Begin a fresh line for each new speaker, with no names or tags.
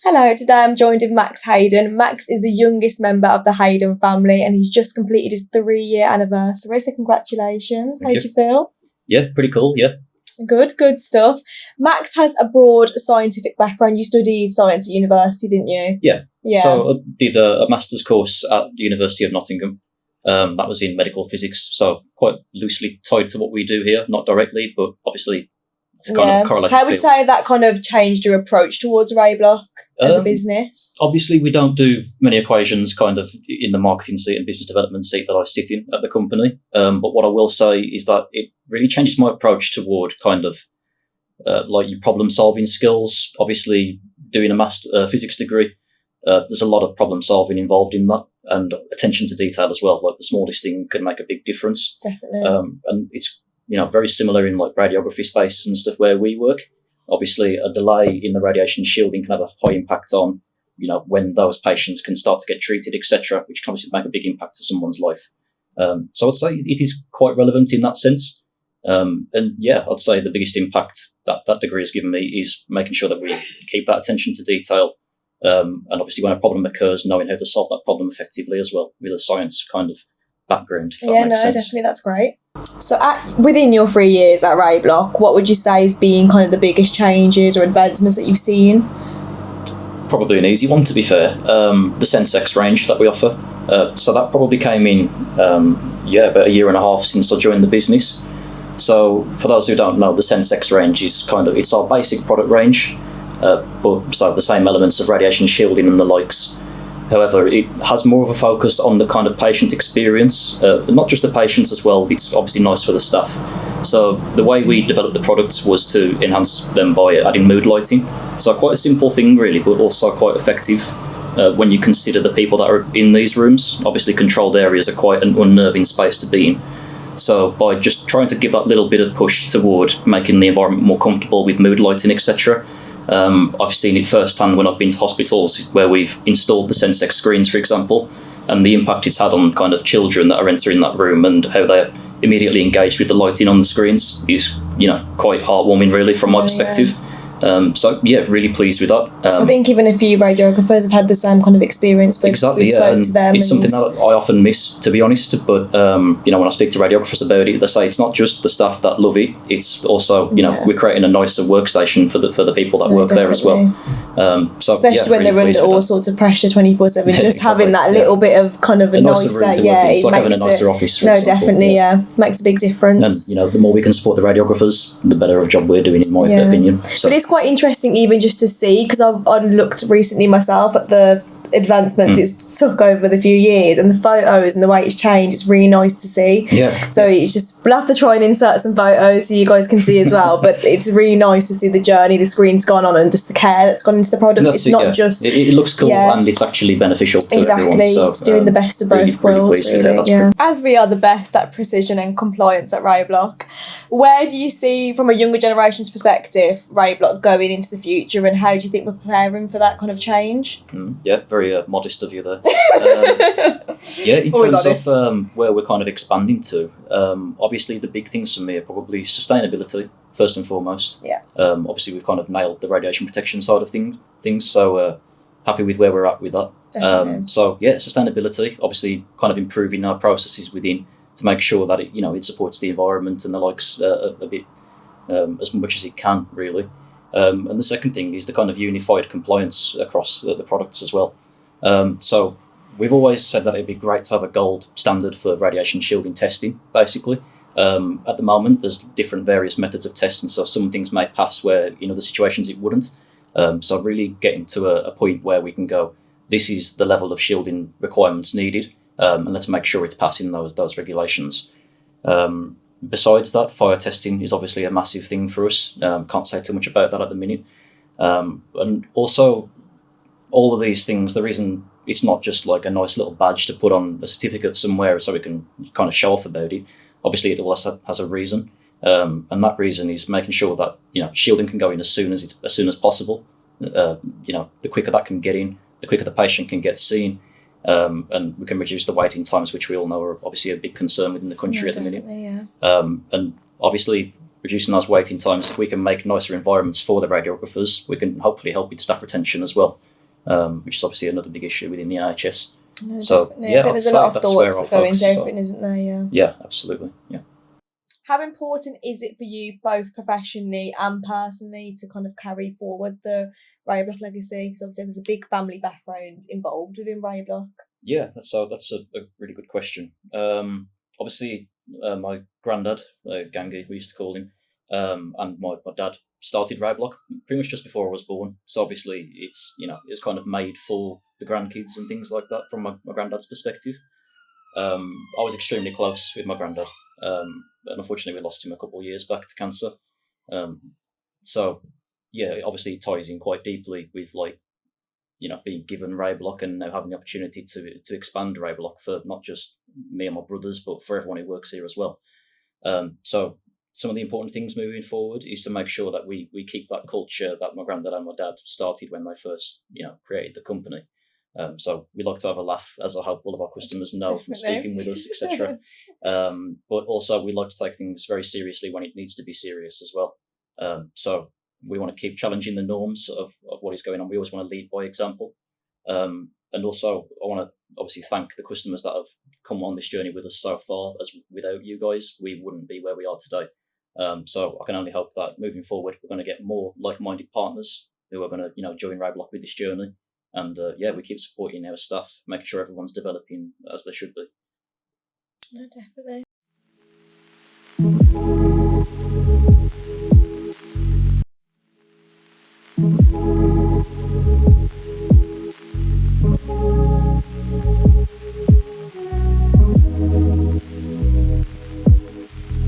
Hello, today I'm joined with Max Haydon. Max is the youngest member of the Haydon family and he's just completed his 3-year anniversary, so congratulations. How do you feel?
Yeah, pretty cool, yeah.
Good stuff. Max has a broad scientific background. You studied science at university, didn't you?
Yeah. So I did a master's course at the University of Nottingham. That was in medical physics, so quite loosely tied to what we do here, not directly, but obviously it's kind of correlated.
How would you say that kind of changed your approach towards Raybloc as a business?
Obviously, we don't do many equations kind of in the marketing seat and business development seat that I sit in at the company. But what I will say is that it really changes my approach toward kind of like your problem solving skills. Obviously, doing a master physics degree, there's a lot of problem solving involved in that, and attention to detail as well. Like the smallest thing can make a big difference.
Definitely.
And it's very similar in like radiography spaces and stuff where we work. Obviously, a delay in the radiation shielding can have a high impact on, when those patients can start to get treated, etc., which can obviously make a big impact to someone's life. So I'd say it is quite relevant in that sense. And yeah, I'd say the biggest impact that degree has given me is making sure that we keep that attention to detail. And obviously when a problem occurs, knowing how to solve that problem effectively as well, with a science kind of background.
Yeah, no, definitely, that's great. So within your 3 years at Raybloc, what would you say has been kind of the biggest changes or advancements that you've seen?
Probably an easy one, to be fair. The SenseX range that we offer. So that probably came in, about a year and a half since I joined the business. So for those who don't know, the SenseX range is it's our basic product range, but so the same elements of radiation shielding and the likes. However, it has more of a focus on the kind of patient experience, not just the patients as well. It's obviously nice for the staff. So the way we developed the product was to enhance them by adding mood lighting. So quite a simple thing really, but also quite effective when you consider the people that are in these rooms. Obviously controlled areas are quite an unnerving space to be in. So by just trying to give that little bit of push toward making the environment more comfortable with mood lighting, etc., I've seen it firsthand when I've been to hospitals where we've installed the SenseX screens, for example, and the impact it's had on kind of children that are entering that room and how they're immediately engaged with the lighting on the screens is, quite heartwarming, really, from my perspective. So yeah, really pleased with that.
I think even a few radiographers have had the same kind of experience.
Exactly, yeah, and it's something that I often miss, to be honest. But when I speak to radiographers about it, they say it's not just the staff that love it; it's also we're creating a nicer workstation for the people that work there as well. So
especially when they're under all sorts of pressure 24/7, just exactly, having that little bit of kind of a nicer
it's like having a nicer office. For example.
Definitely, makes a big difference.
And the more we can support the radiographers, the better of a job we're doing, in my opinion. So.
But it's quite interesting even just to see, because I've looked recently myself at the advancements it's took over the few years and the photos and the way it's changed. It's really nice to see. So it's just, we'll have to try and insert some photos so you guys can see as well, but it's really nice to see the journey the screen's gone on and just the care that's gone into the product. It's not just
it looks cool and it's actually beneficial to everyone. So,
it's doing the best of both worlds, really. As we are the best at precision and compliance at Raybloc, where do you see, from a younger generation's perspective, Raybloc going into the future, and how do you think we're preparing for that kind of change?
Very modest of you there. In terms of where we're kind of expanding to, obviously the big things for me are probably sustainability, first and foremost. Obviously we've kind of nailed the radiation protection side of things, so happy with where we're at with that. Sustainability, obviously kind of improving our processes within to make sure that it supports the environment and the likes a bit as much as it can, really. And the second thing is the kind of unified compliance across the products as well. So we've always said that it'd be great to have a gold standard for radiation shielding testing, basically. At the moment, there's different various methods of testing, so some things may pass where, the situations it wouldn't. So really getting to a point where we can go, this is the level of shielding requirements needed, and let's make sure it's passing those regulations. Besides that, fire testing is obviously a massive thing for us. Can't say too much about that at the minute. And also, all of these things, the reason it's not just like a nice little badge to put on a certificate somewhere so we can kind of show off about it. Obviously, it also has a reason. And that reason is making sure that, shielding can go in as soon as possible. The quicker that can get in, the quicker the patient can get seen. And we can reduce the waiting times, which we all know are obviously a big concern within the country at the minute. And obviously, reducing those waiting times, so we can make nicer environments for the radiographers. We can hopefully help with staff retention as well, which is obviously another big issue within the NHS.
No,
so
definitely. I think there's a lot of thoughts that go into everything, isn't there? Yeah.
Yeah, absolutely. Yeah.
How important is it for you, both professionally and personally, to kind of carry forward the Raybloc legacy? Because obviously there's a big family background involved within Raybloc.
Yeah, that's a really good question. Obviously, my granddad, Gangi, we used to call him, and my dad started Raybloc pretty much just before I was born. So obviously, it's kind of made for the grandkids and things like that from my granddad's perspective. I was extremely close with my granddad, and unfortunately, we lost him a couple of years back to cancer. So yeah, obviously, it ties in quite deeply with being given Raybloc and now having the opportunity to expand Raybloc for not just me and my brothers, but for everyone who works here as well. So some of the important things moving forward is to make sure that we keep that culture that my granddad and my dad started when they first created the company. So we like to have a laugh, as I hope all of our customers know from speaking with us, etc. But also we like to take things very seriously when it needs to be serious as well. So we want to keep challenging the norms of what is going on. We always want to lead by example. And also I want to obviously thank the customers that have come on this journey with us so far, as without you guys, we wouldn't be where we are today. So I can only hope that moving forward, we're going to get more like-minded partners who are going to, join Raybloc with this journey. And we keep supporting our staff, making sure everyone's developing as they should be.
No, definitely.